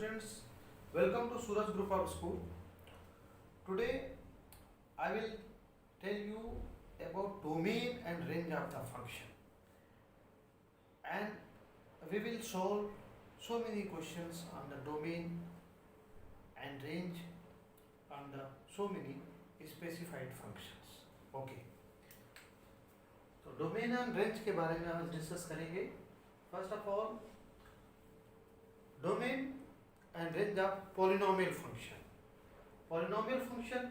students, welcome to Suraj Group of School. Today I will tell you about domain and range of the function, and we will solve so many questions on the domain and range on the so many specified functions. Okay, तो domain and range के बारे में हम discuss करेंगे. First of all, domain and range of polynomial function. Polynomial function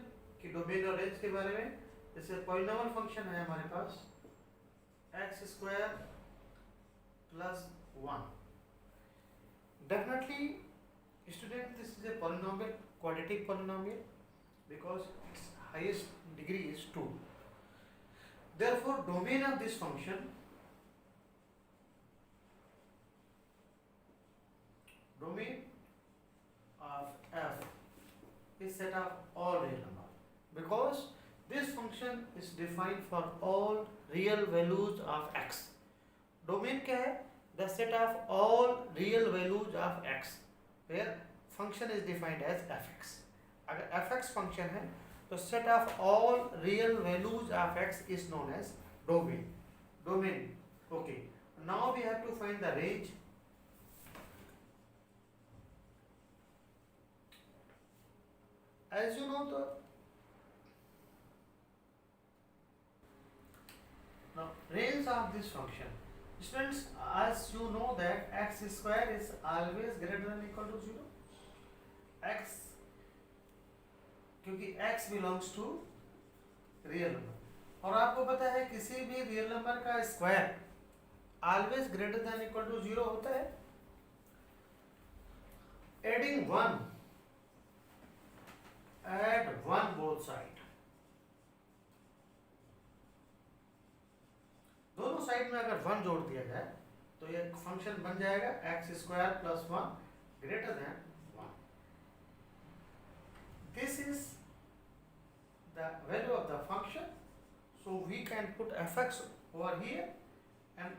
की domain और range के बारे में, जैसे पॉलिनोमियल फंक्शन है हमारे पास x square plus 1. Definitely student, this is a polynomial, quadratic polynomial, because its highest degree is 2. Therefore, domain of this function, domain of f is set of all real number, because this function is defined for all real values of x. Domain क्या है? The set of all real values of x, where function is defined as fx. अगर fx function है तो set of all real values of x is known as domain. Domain. Okay, now we have to find the range. As you know, तो now range of this function, students, as you know that x square is always greater than or equal to 0. x, क्योंकि x belongs to real number, और आपको पता है किसी भी real number का square always greater than equal to 0 होता है. एडिंग 1, एड 1 बोथ साइड, दोनों साइड में अगर 1 जोड़ दिया जाए तो ये फंक्शन बन जाएगा x square plus 1 greater than 1. This is the value of the function, so we can put fx over here, and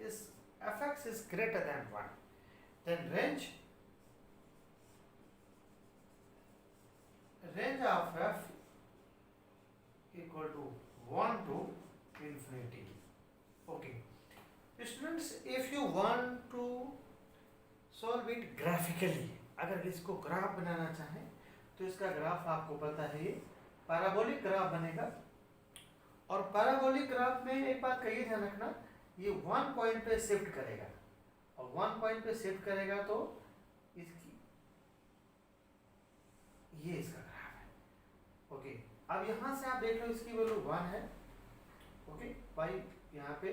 is fx is greater than 1, then range of f equal to 1 to infinity. Okay, students, if you want to solve it graphically, अगर इसको graph बनाना चाहें तो इसका graph आपको पता है, ये parabolic graph बनेगा. और पैराबोलिक ग्राफ में एक बात का ये ध्यान रखना, ये 1 पॉइंट पे शिफ्ट करेगा, और 1 पॉइंट पे शिफ्ट करेगा तो इसकी, ये इसका ग्राफ है. ओके, अब यहाँ से आप देख लो इसकी वैल्यू 1 है. ओके, y यहाँ पे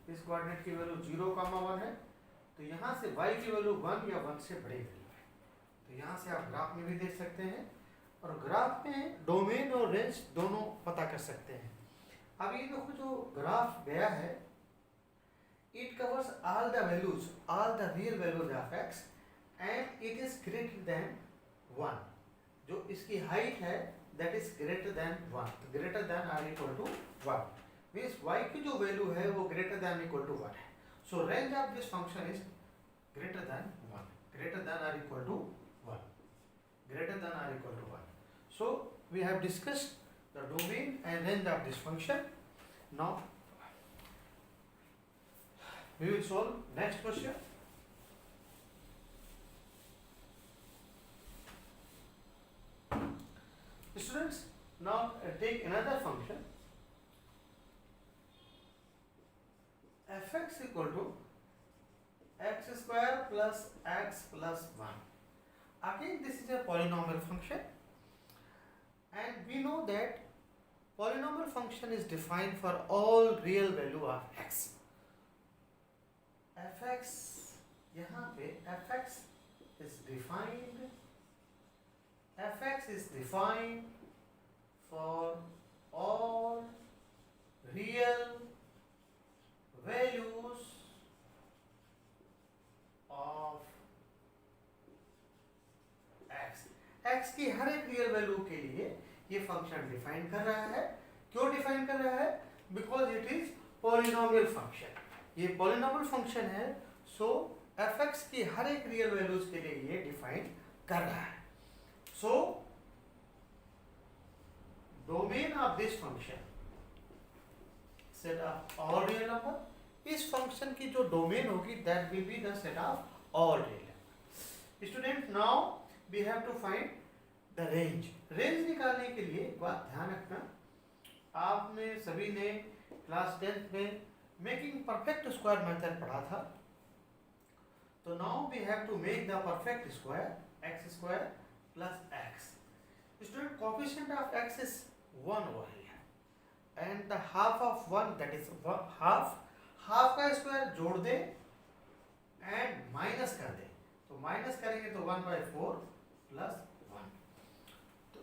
इस कोऑर्डिनेट की वैल्यू 0,1 है, तो यहाँ से y की वैल्यू 1 या 1 से बड़ी वैल्यू है. तो यहाँ से आप ग्राफ में भी देख सकते हैं, और ग्राफ में डोमेन और रेंज दोनों पता कर सकते हैं. अब ये देखो जो ग्राफ गया है, it covers all the values, all the real values of x, and it is greater than 1. जो इसकी हाइट है that is greater than 1, greater than or equal to 1, means y की जो वैल्यू है वो ग्रेटर देन इक्वल टू 1 है. So range of this function is greater than 1, greater than or equal to 1, greater than or equal to 1. So we have discussed the domain and range of this function. Now we will solve next question. Students, now take another function fx equal to x square plus x plus 1. Again, this is a polynomial function, and we know that polynomial function is defined for all real value of x. fx, यहाँ पे fx is defined for all real values of x की हर एक real value के लिए ये function define कर रहा है. क्यों डिफाइन कर रहा है? Because it is polynomial function. ये पॉलिनोमियल फंक्शन है, सो fx की हर एक रियल वैल्यूज के लिए ये डिफाइन कर रहा है। So domain of this function set of all real number, इस फंक्शन की जो डोमेन होगी that will be the set of all real number. Student now we have to find the range. Range निकालने के लिए एक बात ध्यान रखना, आपने सभी ने क्लास 10th में मेकिंग परफेक्ट स्क्वायर मेथड पढ़ा था। तो now we have to make the perfect square x square plus x. Student coefficient of x is 1 over here and the half of 1 that is half का square जोड़ दे and minus कर दे, तो minus करेंगे तो 1/4 plus 1, तो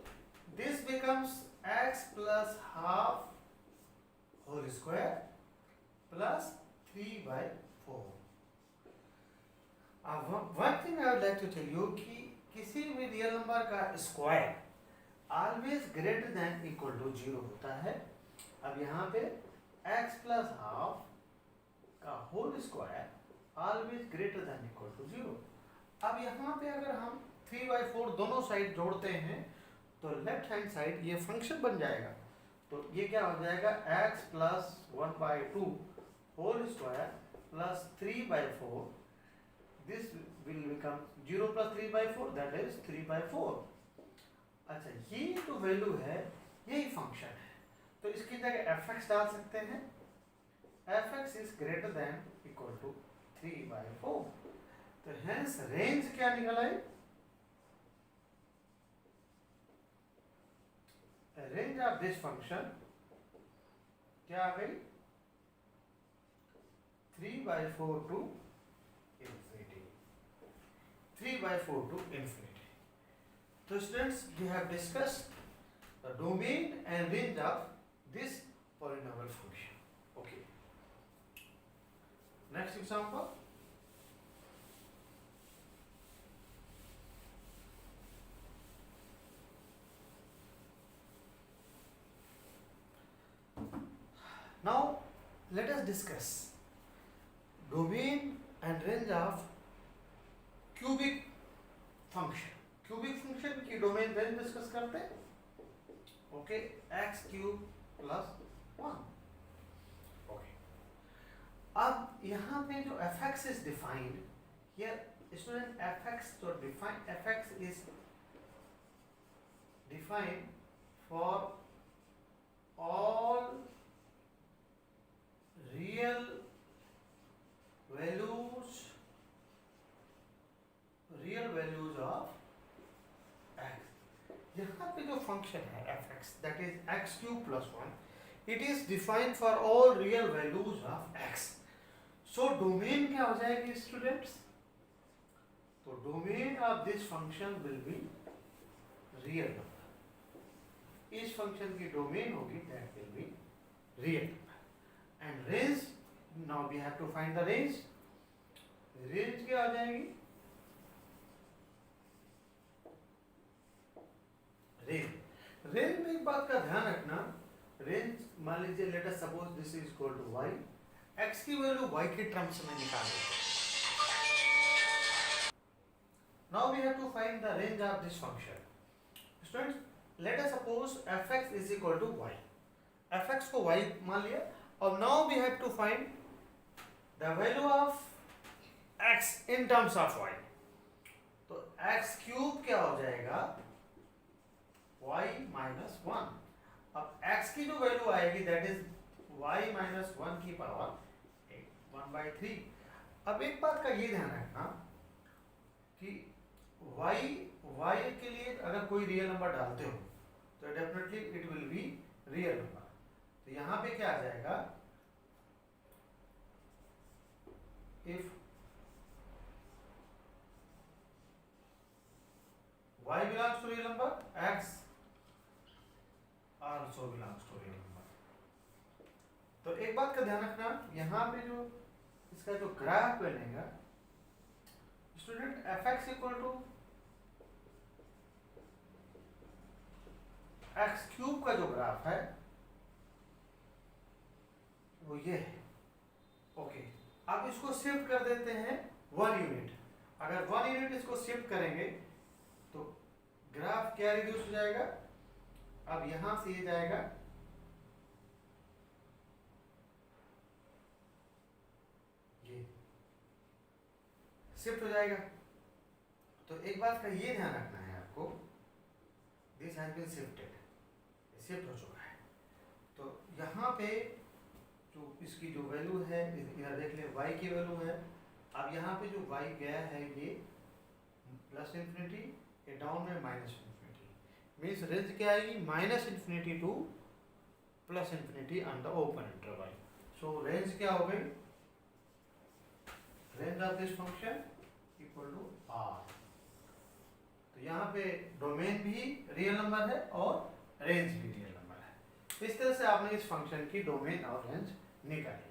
this becomes x plus half whole square plus 3/4। अब one thing I would like to tell you कि किसी भी रियल नंबर का square always greater than equal to 0 होता है। अब यहाँ पे x प्लस हाफ का whole square always greater than equal to 0। अब यहाँ पे अगर हम 3/4 दोनों साइड जोड़ते हैं तो लेफ्ट हैंड साइड ये फंक्शन बन जाएगा, तो ये क्या हो जाएगा x plus 1/2 whole square plus 3/4, this will become 0 plus 3/4 that is 3/4। अच्छा, ये जो वैल्यू है यही फंक्शन है, तो इसकी जगह fx डाल सकते हैं, fx is greater than equal to 3/4। तो हेंस रेंज क्या निकल आई, रेंज ऑफ दिस फंक्शन क्या आ गई 3/4 to infinity, 3/4 to infinity. So students, we have discussed the domain and range of this polynomial function. Okay. Next example. Now let us discuss domain and range of cubic function. Cubic function की domain range discuss करते हैं। Okay, x cube plus 1। Okay, अब यहाँ पे जो fx is defined here student, fx जो define fx is defined for all real values of यहाँ पे जो फंक्शन है fx that is x cube plus 1, it is defined for all real values of x। So domain क्या हो जाएगी students, तो domain of this function will be real number, इस function की डोमेन होगी that will be real number. And range, now we have to find the range. Range क्या आ जाएगी, रेंज में एक बात का ध्यान रखना, रेंज मान लीजिए let us suppose this is equal to y, x की वैल्यू y के टर्म्स में निकाल लेते हैं। Now we have to find the range of this function. Students, let us suppose fx is equal to y, fx को y मान लिया, और now we have to find the value of x in terms of y। तो x cube क्या हो जाएगा y minus 1। अब x की जो वैल्यू आएगी दैट इज y माइनस 1 की पावर 1/3। अब एक बात का ये ध्यान रखना कि y के लिए अगर कोई रियल नंबर डालते हो तो definitely it will be real number. तो यहाँ पे क्या आ जाएगा, if y belongs to real number, x also belongs to real number। तो एक बात का ध्यान रखना, यहाँ पे जो इसका जो ग्राफ बनेगा student, fx equal to x cube का जो ग्राफ है वो ये है। ओके, अब इसको शिफ्ट कर देते हैं 1 यूनिट। अगर 1 यूनिट इसको शिफ्ट करेंगे तो ग्राफ क्या रिड्यूस हो जाएगा, अब यहां से ये जाएगा ये शिफ्ट हो जाएगा। तो एक बात का ये ध्यान रखना है आपको, this has been shifted, shift हो चुका है। तो यहाँ पे जो इसकी जो वैल्यू है, इधर देख ले y की वैल्यू है। अब यहाँ पे जो y गया है ये प्लस इन्फिनिटी, ये डाउन में माइनस इन्फिनिटी, मीन्स रेंज क्या आएगी, minus infinity to plus infinity on the open interval. So range क्या हो गई, range of this function equal to r। तो यहाँ पे डोमेन भी रियल नंबर है और रेंज भी रियल नंबर है। इस तरह से आपने इस फंक्शन की डोमेन और रेंज निकाली।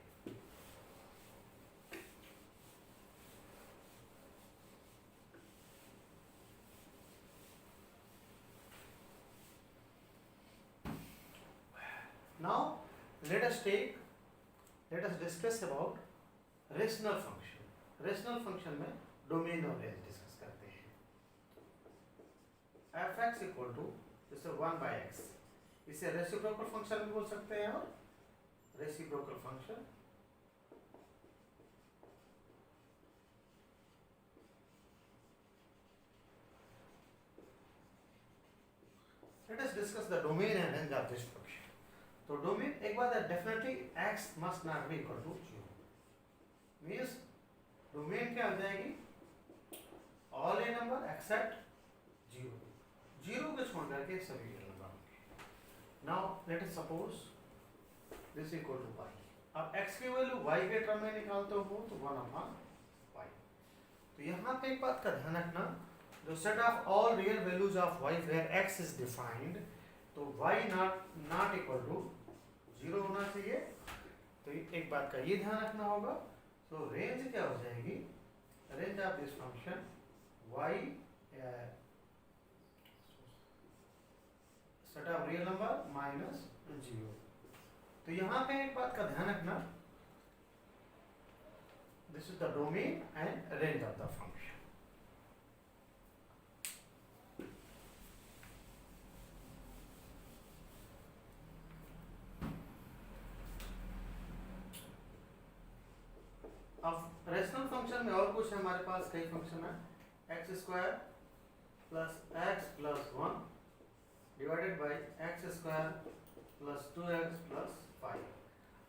Now let us discuss about rational function. Rational function में डोमेन और रेंज डिस्कस करते हैं। f(x) इक्वल टू जैसे 1/x, इसे रेसिप्रोकल फंक्शन भी बोल सकते हैं, और reciprocal function let us discuss the domain and range of this function. तो डोमेन एक बात है, definitely x must not be equal to 0, means domain क्या हो जाएगी, ऑल ए नंबर एक्सेप्ट 0, 0 को छोड़ करके सभी रियल नंबर होंगे। Now let us suppose this equal to y। अब x की वैल्यू y के टर्म में निकालते हो तो 1/y। तो यहाँ पे एक बात का ध्यान रखना, the set of all real values of y where x is defined, तो y not equal to 0 होना चाहिए। तो एक बात का ये ध्यान रखना होगा। तो रेंज क्या हो जाएगी, range of this function y set of real number minus 0। तो यहाँ पे एक बात का ध्यान रखना, this is the domain and range of the function. अब रेशनल फंक्शन में और कुछ है हमारे पास, कई फंक्शन है, x square plus x plus 1 divided by x square plus 2x plus 5।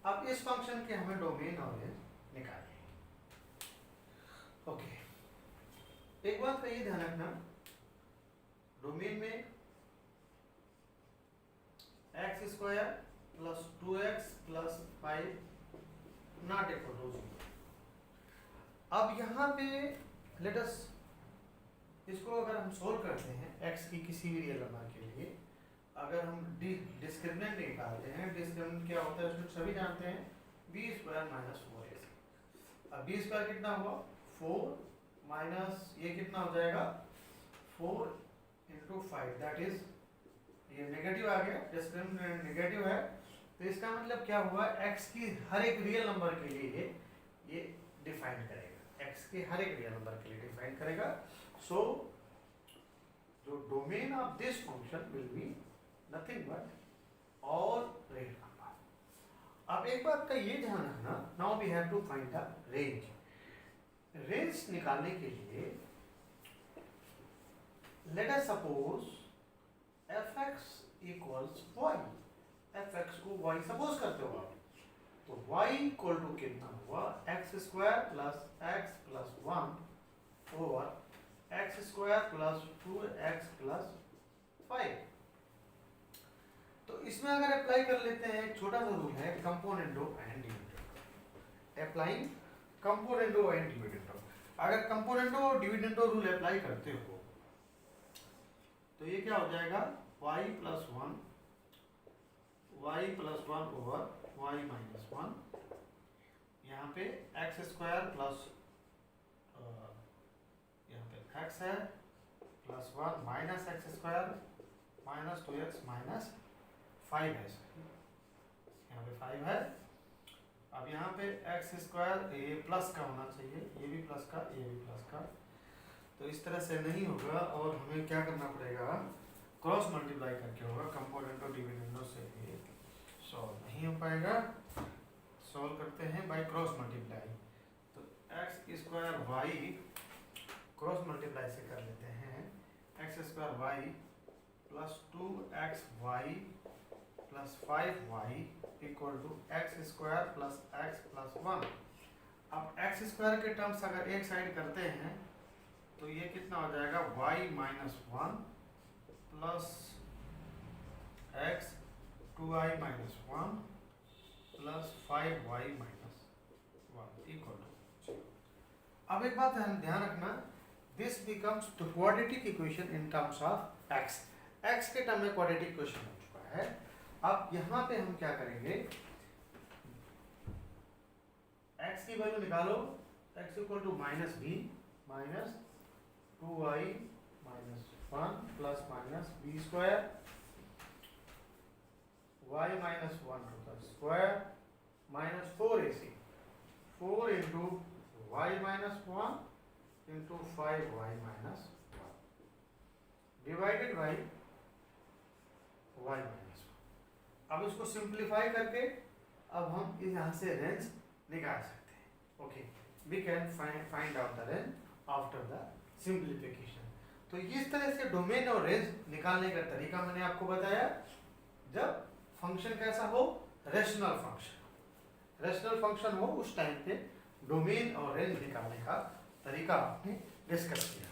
अब इस फंक्शन के हमें डोमेन और रेंज निकालनी है। ओके, एक बात का ये ध्यान रखना, डोमेन में x square plus 2x plus 5 not equal to 0। अब यहाँ पे लेट अस इसको अगर हम सोल्व करते हैं x की किसी भी रियल नंबर के लिए, अगर हम डिस्क्रिमिनेंट निकालते हैं, डिस्क्रिमिनेंट क्या होता है उसमें सभी जानते हैं, b स्क्वायर माइनस 4ac। अब b स्क्वायर कितना हुआ 4 माइनस ये कितना हो जाएगा 4 इंटू 5, दैट इज ये नेगेटिव आ गया, डिस्क्रिमिनेंट नेगेटिव है। तो इसका मतलब क्या हुआ, x की हर एक रियल नंबर के लिए ये डिफाइन करेगा, x के हर एक रियल नंबर के लिए डिफाइन करेगा। सो जो domain of this function will be nothing but all real number. अब एक बात का ये ध्यान रखना, now we have to find the range. Range निकालने के लिए let us suppose f(x) equals y, f(x) को y सपोज करते हो आप, तो y इक्वल टू कितना हुआ, x square plus x plus 1 over x square plus 2x plus 5। तो इसमें अगर अप्लाई कर लेते हैं, एक छोटा सा रूल है, componendo and dividendo, applying componendo and dividendo. अगर कंपोनेंडो और डिविडेंडो रूल अप्लाई करते हो तो ये क्या हो जाएगा, y plus 1 over y minus 1, यहाँ पे एक्स स्क्वायर प्लस यहाँ पे x है plus 1 minus x square minus 2x minus 5 है, यहाँ पे 5 है अब यहाँ पे एक्स स्क्वायर ये प्लस का होना चाहिए, ये भी प्लस का, ये भी प्लस का, तो इस तरह से नहीं होगा और हमें क्या करना पड़ेगा, क्रॉस मल्टीप्लाई करके होगा, कंपोनेंट और डिविडेंडों से ये सॉल्व नहीं हो पाएगा। सॉल्व करते हैं बाय क्रॉस मल्टीप्लाई, तो x square y cross multiply से कर लेते हैं, x square y plus 2xy plus 5y equal to x square plus x plus 1। अब एक्स स्क्वायर के टर्म्स अगर एक साइड करते हैं तो ये कितना हो जाएगा, y minus 1 plus x 2i minus 1 plus 5y minus 1 equal to 0। अब एक बात ध्यान रखना, this becomes the quadratic equation in terms of x। x के टर्म में क्वाड्रेटिक इक्वेशन हो चुका है। अब यहाँ पे हम क्या करेंगे, x की वैल्यू निकालो, x equal to minus b minus 2i minus 1 plus minus b square y minus 1 to the square minus 4ac 4 into y minus 1 into 5y minus 1 divided by y minus 1। अब इसको simplify करके अब हम यहाँ से range निकाल सकते हैं। Okay, we can find out the range after the simplification. तो इस तरह से डोमेन और रेंज निकालने का तरीका मैंने आपको बताया, जब फंक्शन कैसा हो, रेशनल फंक्शन। रेशनल फंक्शन हो उस टाइम पे डोमेन और रेंज निकालने का तरीका आपने डिस्कस किया।